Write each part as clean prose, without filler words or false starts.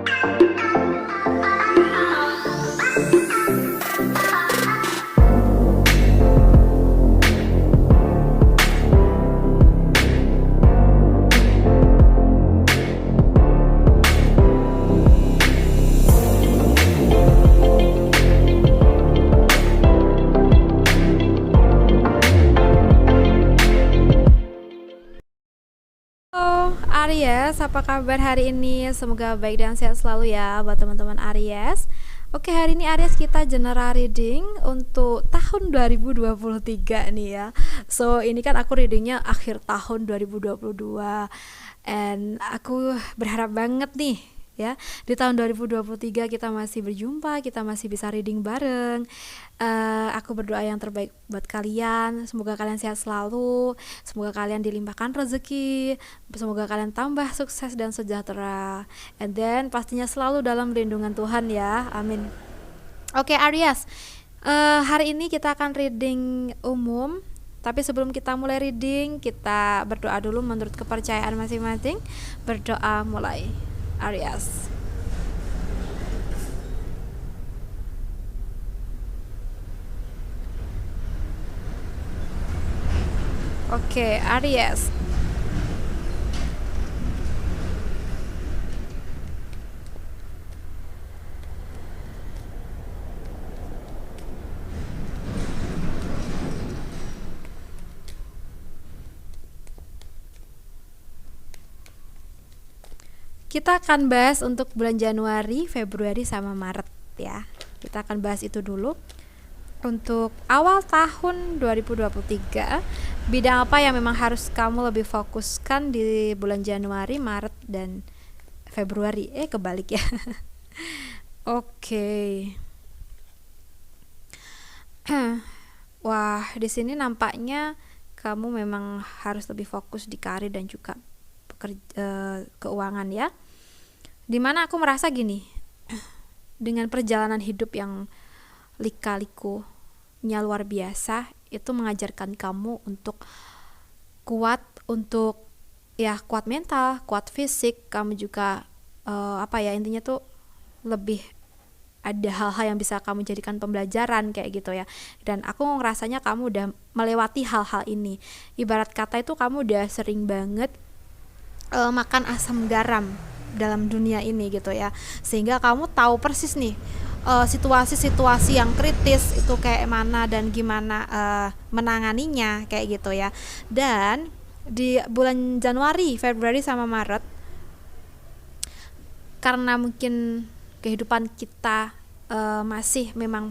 Halo Aries, apa kabar hari ini? Semoga baik dan sehat selalu ya buat teman-teman Aries. Oke, hari ini Aries kita general reading untuk tahun 2023 nih ya. So, ini kan aku readingnya akhir tahun 2022. And aku berharap banget nih ya, di tahun 2023 kita masih berjumpa, kita masih bisa reading bareng. Aku berdoa yang terbaik buat kalian. Semoga kalian sehat selalu, semoga kalian dilimpahkan rezeki, semoga kalian tambah sukses dan sejahtera, and then pastinya selalu dalam lindungan Tuhan ya, amin. Oke Aries, hari ini kita akan reading umum. Tapi sebelum kita mulai reading, kita berdoa dulu menurut kepercayaan masing-masing. Berdoa mulai Aries. Oke, Aries. Kita akan bahas untuk bulan Januari, Februari, sama Maret ya. Kita akan bahas itu dulu. Untuk awal tahun 2023, bidang apa yang memang harus kamu lebih fokuskan di bulan Januari, Maret, dan Februari? Kebalik ya. Oke. Wah, di sini nampaknya kamu memang harus lebih fokus di karir dan juga keuangan ya. Dimana aku merasa gini, dengan perjalanan hidup yang lika-likunya luar biasa, itu mengajarkan kamu untuk kuat, untuk ya kuat mental, kuat fisik. Kamu juga intinya tuh lebih ada hal-hal yang bisa kamu jadikan pembelajaran kayak gitu ya. Dan aku ngerasanya kamu udah melewati hal-hal ini. Ibarat kata itu kamu udah sering banget makan asam garam dalam dunia ini gitu ya, sehingga kamu tahu persis nih situasi-situasi yang kritis itu kayak mana dan gimana menanganinya kayak gitu ya. Dan di bulan Januari, Februari, sama Maret, karena mungkin kehidupan kita masih memang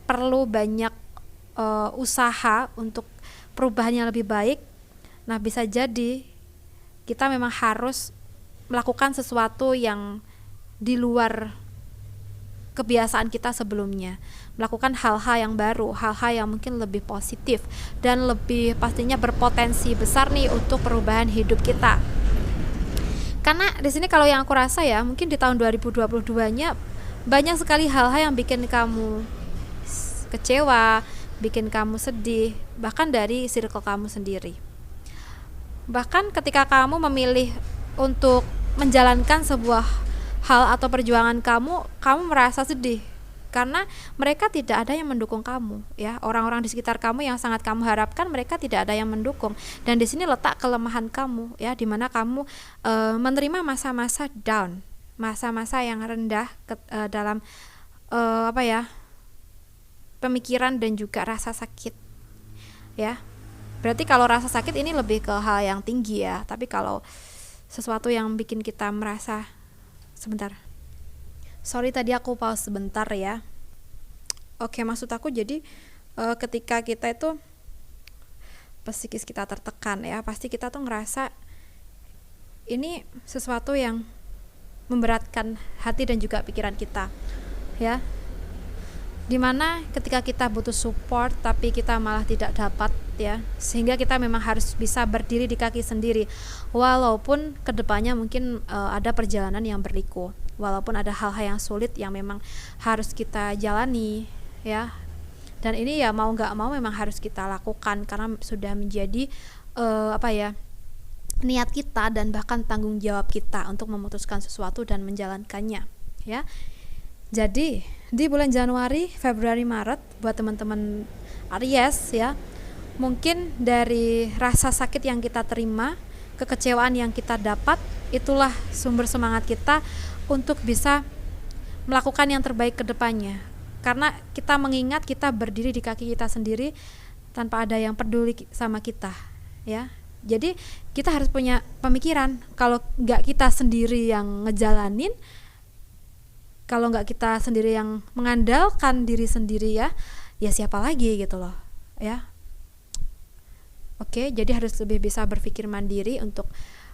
perlu banyak usaha untuk perubahan yang lebih baik. Nah, bisa jadi kita memang harus melakukan sesuatu yang di luar kebiasaan kita sebelumnya, melakukan hal-hal yang baru, hal-hal yang mungkin lebih positif dan lebih pastinya berpotensi besar nih untuk perubahan hidup kita. Karena di sini kalau yang aku rasa ya, mungkin di tahun 2022-nya banyak sekali hal-hal yang bikin kamu kecewa, bikin kamu sedih, bahkan dari circle kamu sendiri. Bahkan ketika kamu memilih untuk menjalankan sebuah hal atau perjuangan kamu merasa sedih karena mereka tidak ada yang mendukung kamu ya. Orang-orang di sekitar kamu yang sangat kamu harapkan, mereka tidak ada yang mendukung. Dan di sini letak kelemahan kamu ya, di mana kamu menerima masa-masa down, masa-masa yang rendah dalam pemikiran dan juga rasa sakit ya. Berarti kalau rasa sakit ini lebih ke hal yang tinggi ya. Tapi kalau sesuatu yang bikin kita merasa, sebentar, sorry tadi aku pause sebentar ya. Oke, maksud aku jadi ketika kita itu psikis kita tertekan ya, pasti kita tuh ngerasa ini sesuatu yang memberatkan hati dan juga pikiran kita ya. Dimana ketika kita butuh support tapi kita malah tidak dapat ya, sehingga kita memang harus bisa berdiri di kaki sendiri walaupun kedepannya mungkin ada perjalanan yang berliku, walaupun ada hal-hal yang sulit yang memang harus kita jalani ya. Dan ini ya mau gak mau memang harus kita lakukan karena sudah menjadi niat kita dan bahkan tanggung jawab kita untuk memutuskan sesuatu dan menjalankannya, ya. Jadi di bulan Januari, Februari, Maret buat teman-teman Aries ya, mungkin dari rasa sakit yang kita terima, kekecewaan yang kita dapat, itulah sumber semangat kita untuk bisa melakukan yang terbaik ke depannya. Karena kita mengingat kita berdiri di kaki kita sendiri tanpa ada yang peduli sama kita, ya. Jadi kita harus punya pemikiran, kalau nggak kita sendiri yang ngejalanin, kalau nggak kita sendiri yang mengandalkan diri sendiri ya siapa lagi gitu loh, ya. Oke, jadi harus lebih bisa berpikir mandiri untuk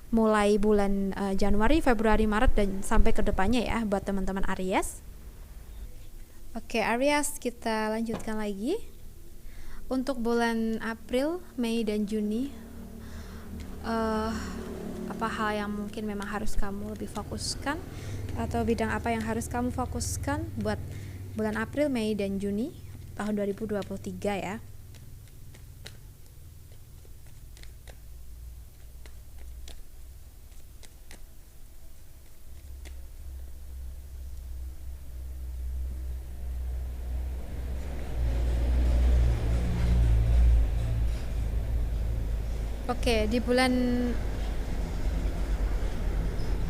mulai bulan Januari, Februari, Maret dan sampai ke depannya ya buat teman-teman Aries. Oke, Aries, kita lanjutkan lagi. Untuk bulan April, Mei dan Juni, apa hal yang mungkin memang harus kamu lebih fokuskan, atau bidang apa yang harus kamu fokuskan buat bulan April, Mei dan Juni tahun 2023 ya. Oke, di bulan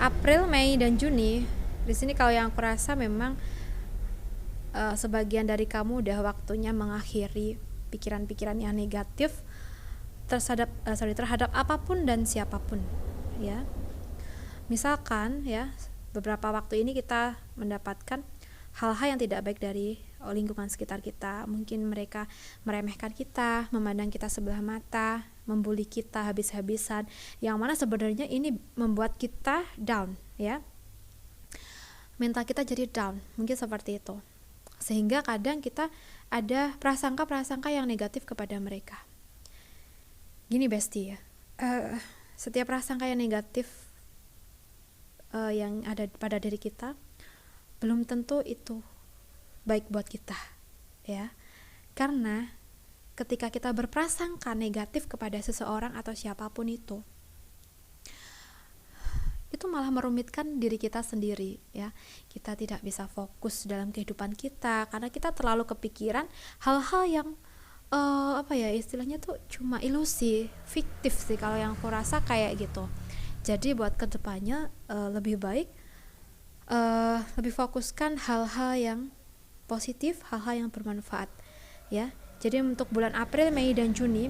April, Mei, dan Juni, di sini kalau yang aku rasa memang sebagian dari kamu udah waktunya mengakhiri pikiran-pikiran yang negatif terhadap apapun dan siapapun, ya. Misalkan ya, beberapa waktu ini kita mendapatkan hal-hal yang tidak baik dari lingkungan sekitar kita. Mungkin mereka meremehkan kita, memandang kita sebelah mata, membuli kita habis-habisan, yang mana sebenarnya ini membuat kita down, ya. Mental kita jadi down, mungkin seperti itu. Sehingga kadang kita ada prasangka-prasangka yang negatif kepada mereka. Gini Besti ya, setiap prasangka yang negatif yang ada pada diri kita belum tentu itu baik buat kita, ya. Karena ketika kita berprasangka negatif kepada seseorang atau siapapun itu malah merumitkan diri kita sendiri, ya. Kita tidak bisa fokus dalam kehidupan kita karena kita terlalu kepikiran hal-hal yang istilahnya tuh cuma ilusi, fiktif sih kalau yang aku rasa kayak gitu. Jadi buat kedepannya lebih baik lebih fokuskan hal-hal yang positif, hal-hal yang bermanfaat, ya. Jadi untuk bulan April, Mei dan Juni,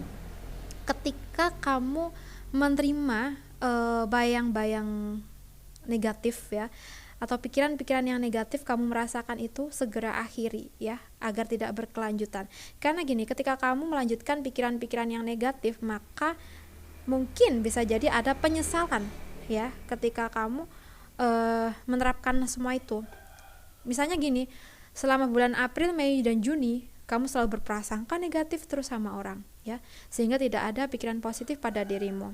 ketika kamu menerima bayang-bayang negatif ya, atau pikiran-pikiran yang negatif, kamu merasakan itu, segera akhiri ya, agar tidak berkelanjutan. Karena gini, ketika kamu melanjutkan pikiran-pikiran yang negatif, maka mungkin bisa jadi ada penyesalan ya ketika kamu menerapkan semua itu. Misalnya gini, selama bulan April, Mei dan Juni kamu selalu berprasangka negatif terus sama orang ya, sehingga tidak ada pikiran positif pada dirimu.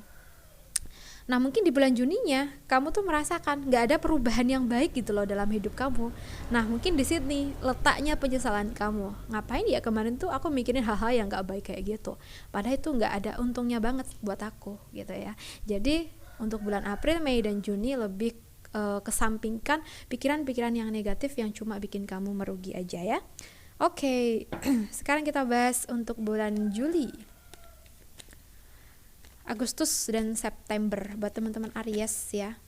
Nah mungkin di bulan Juninya kamu tuh merasakan gak ada perubahan yang baik gitu loh dalam hidup kamu. Nah mungkin di sini letaknya penyesalan kamu. Ngapain ya kemarin tuh aku mikirin hal-hal yang gak baik kayak gitu, padahal itu gak ada untungnya banget buat aku gitu ya. Jadi untuk bulan April, Mei dan Juni lebih kesampingkan pikiran-pikiran yang negatif yang cuma bikin kamu merugi aja ya. Oke, sekarang kita bahas untuk bulan Juli, Agustus dan September buat teman-teman Aries ya.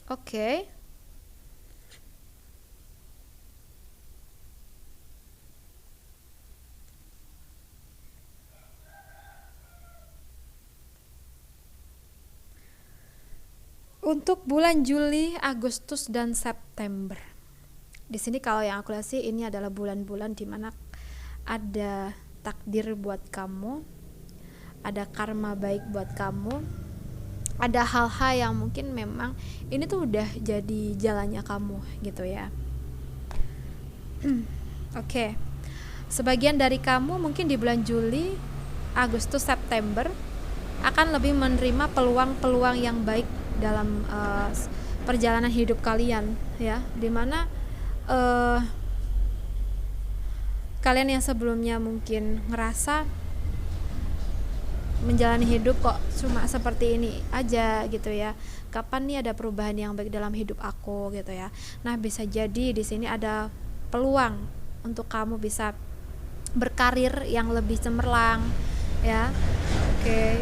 Oke. Untuk bulan Juli, Agustus dan September. Di sini kalau yang aku lihat sih ini adalah bulan-bulan di mana ada takdir buat kamu, ada karma baik buat kamu, ada hal-hal yang mungkin memang ini tuh udah jadi jalannya kamu gitu ya. Oke. Sebagian dari kamu mungkin di bulan Juli, Agustus, September akan lebih menerima peluang-peluang yang baik dalam perjalanan hidup kalian ya, dimana kalian yang sebelumnya mungkin ngerasa menjalani hidup kok cuma seperti ini aja gitu ya, kapan nih ada perubahan yang baik dalam hidup aku gitu ya. Nah, bisa jadi di sini ada peluang untuk kamu bisa berkarir yang lebih cemerlang ya. Oke.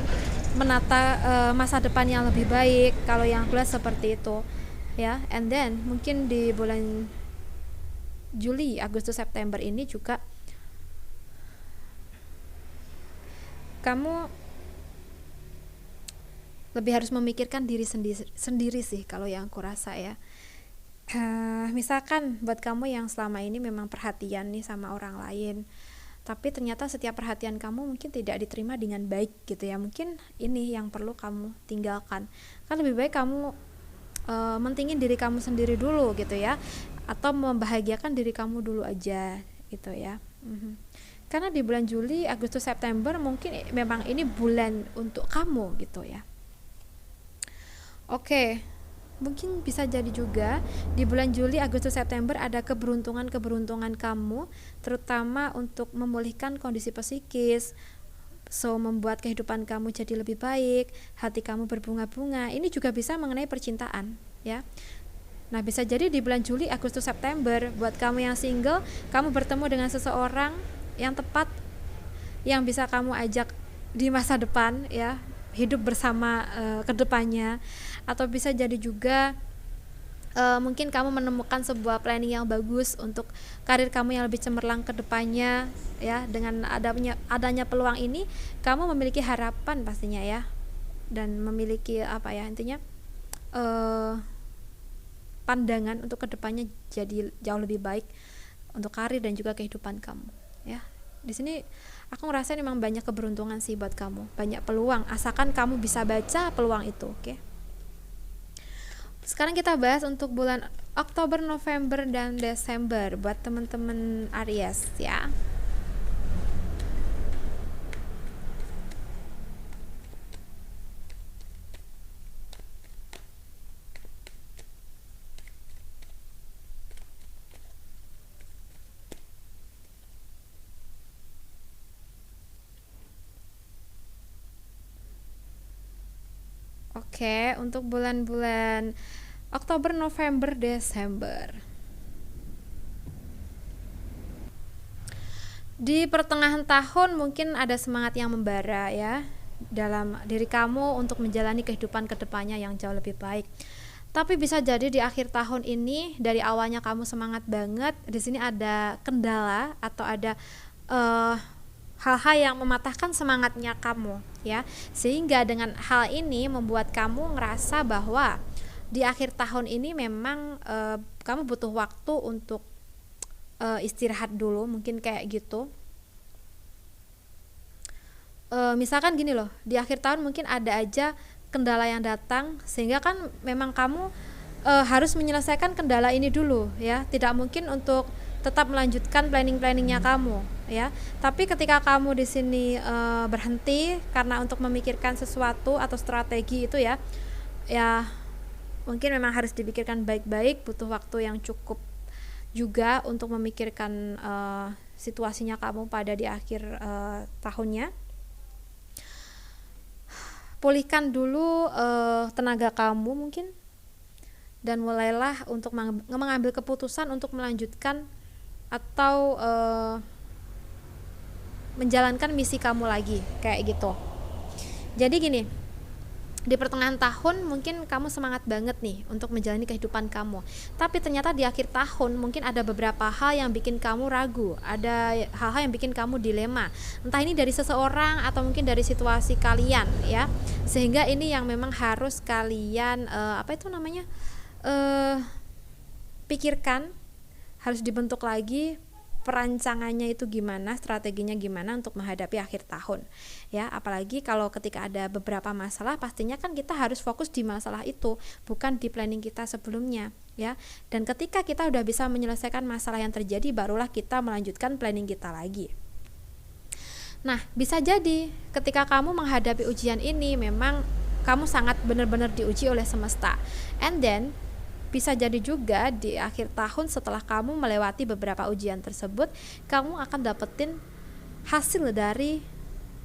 Menata masa depan yang lebih baik, kalau yang aku lihat seperti itu ya. And then mungkin di bulan Juli, Agustus, September ini juga kamu lebih harus memikirkan diri sendiri sih kalau yang aku rasa ya. Misalkan buat kamu yang selama ini memang perhatian nih sama orang lain, tapi ternyata setiap perhatian kamu mungkin tidak diterima dengan baik gitu ya, mungkin ini yang perlu kamu tinggalkan. Kan lebih baik kamu mentingin diri kamu sendiri dulu gitu ya, atau membahagiakan diri kamu dulu aja gitu ya. Karena di bulan Juli, Agustus, September mungkin memang ini bulan untuk kamu gitu ya. Oke, mungkin bisa jadi juga di bulan Juli, Agustus, September ada keberuntungan kamu, terutama untuk memulihkan kondisi psikis, membuat kehidupan kamu jadi lebih baik, hati kamu berbunga-bunga. Ini juga bisa mengenai percintaan ya. Nah, bisa jadi di bulan Juli, Agustus, September buat kamu yang single, kamu bertemu dengan seseorang yang tepat, yang bisa kamu ajak di masa depan ya, hidup bersama ke depannya. Atau bisa jadi juga mungkin kamu menemukan sebuah planning yang bagus untuk karir kamu yang lebih cemerlang ke depannya ya. Dengan adanya peluang ini, kamu memiliki harapan pastinya ya, dan memiliki intinya pandangan untuk kedepannya jadi jauh lebih baik untuk karir dan juga kehidupan kamu ya. Di sini aku ngerasa memang banyak keberuntungan sih buat kamu, banyak peluang, asalkan kamu bisa baca peluang itu. Oke. Sekarang kita bahas untuk bulan Oktober, November, dan Desember buat teman-teman Aries ya. Oke, untuk bulan-bulan Oktober, November, Desember. Di pertengahan tahun mungkin ada semangat yang membara ya dalam diri kamu untuk menjalani kehidupan kedepannya yang jauh lebih baik. Tapi bisa jadi di akhir tahun ini, dari awalnya kamu semangat banget, di sini ada kendala atau ada hal-hal yang mematahkan semangatnya kamu ya, sehingga dengan hal ini membuat kamu ngerasa bahwa di akhir tahun ini memang kamu butuh waktu untuk istirahat dulu, mungkin kayak gitu. Misalkan gini loh, di akhir tahun mungkin ada aja kendala yang datang, sehingga kan memang kamu harus menyelesaikan kendala ini dulu ya. Tidak mungkin untuk tetap melanjutkan planningnya kamu ya. Tapi ketika kamu di sini berhenti karena untuk memikirkan sesuatu atau strategi itu ya mungkin memang harus dipikirkan baik-baik, butuh waktu yang cukup juga untuk memikirkan situasinya kamu pada di akhir tahunnya. Pulihkan dulu tenaga kamu mungkin, dan mulailah untuk mengambil keputusan untuk melanjutkan atau menjalankan misi kamu lagi kayak gitu. Jadi gini, di pertengahan tahun mungkin kamu semangat banget nih untuk menjalani kehidupan kamu, tapi ternyata di akhir tahun mungkin ada beberapa hal yang bikin kamu ragu, ada hal-hal yang bikin kamu dilema, entah ini dari seseorang atau mungkin dari situasi kalian ya, sehingga ini yang memang harus kalian pikirkan, harus dibentuk lagi perancangannya itu gimana, strateginya gimana untuk menghadapi akhir tahun ya. Apalagi kalau ketika ada beberapa masalah, pastinya kan kita harus fokus di masalah itu, bukan di planning kita sebelumnya ya. Dan ketika kita udah bisa menyelesaikan masalah yang terjadi, barulah kita melanjutkan planning kita lagi. Nah, bisa jadi ketika kamu menghadapi ujian ini memang kamu sangat benar-benar diuji oleh semesta, and then bisa jadi juga di akhir tahun setelah kamu melewati beberapa ujian tersebut, kamu akan dapetin hasil dari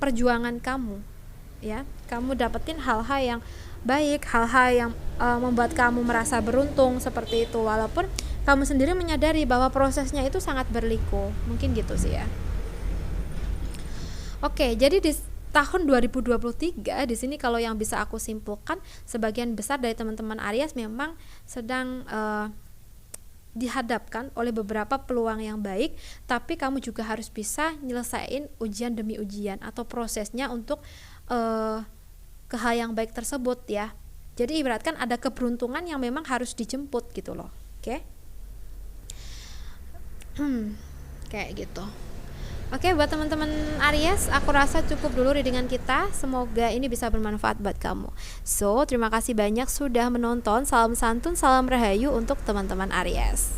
perjuangan kamu ya. Kamu dapetin hal-hal yang baik, hal-hal yang membuat kamu merasa beruntung seperti itu, walaupun kamu sendiri menyadari bahwa prosesnya itu sangat berliku. Mungkin gitu sih ya. Oke, jadi di tahun 2023 di sini kalau yang bisa aku simpulkan, sebagian besar dari teman-teman Aries memang sedang dihadapkan oleh beberapa peluang yang baik, tapi kamu juga harus bisa nyelesain ujian demi ujian atau prosesnya untuk ke hal yang baik tersebut ya. Jadi ibaratkan ada keberuntungan yang memang harus dijemput gitu loh. Oke? Kayak gitu. Oke, buat teman-teman Aries, aku rasa cukup dulu readingan kita. Semoga ini bisa bermanfaat buat kamu. So, terima kasih banyak sudah menonton. Salam santun, salam rahayu untuk teman-teman Aries.